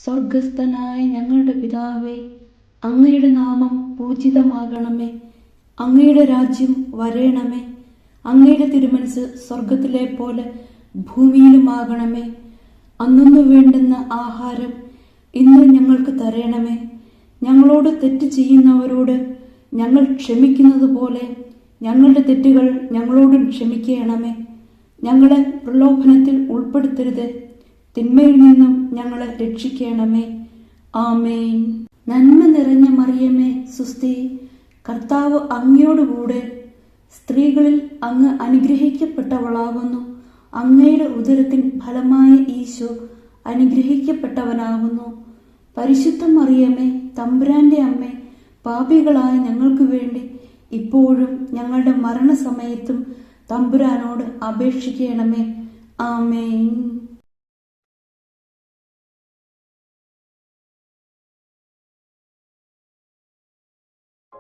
സ്വർഗസ്ഥനായ ഞങ്ങളുടെ പിതാവേ, അങ്ങയുടെ നാമം പൂജിതമാകണമേ. അങ്ങയുടെ രാജ്യം വരേണമേ. അങ്ങയുടെ തിരുമനസ് സ്വർഗത്തിലെ പോലെ ഭൂമിയിലുമാകണമേ. അന്നു വേണ്ടുന്ന ആഹാരം ഇന്ന് ഞങ്ങൾക്ക് തരണമേ. ഞങ്ങളോട് തെറ്റ് ചെയ്യുന്നവരോട് ഞങ്ങൾ ക്ഷമിക്കുന്നത് പോലെ ഞങ്ങളുടെ തെറ്റുകൾ ഞങ്ങളോടും ക്ഷമിക്കണമേ. ഞങ്ങളെ പ്രലോഭനത്തിൽ ഉൾപ്പെടുത്തരുത്, തിന്മയിൽ നിന്നും ഞങ്ങളെ രക്ഷിക്കണമേ. ആമേൻ. നന്മ നിറഞ്ഞ മറിയമേ, സുസ്തി, കർത്താവ് അങ്ങയോടുകൂടെ സ്ത്രീകളിൽ അങ്ങ് അനുഗ്രഹിക്കപ്പെട്ടവളാകുന്നു. അങ്ങയുടെ ഉദരത്തിൻ ഫലമായ ഈശോ അനുഗ്രഹിക്കപ്പെട്ടവനാകുന്നു. പരിശുദ്ധ മറിയമേ, തമ്പുരാന്റെ അമ്മേ, പാപികളായ ഞങ്ങൾക്ക് വേണ്ടി ഇപ്പോഴും ഞങ്ങളുടെ മരണസമയത്തും തമ്പുരാനോട് അപേക്ഷിക്കണമേ. ആമേൻ.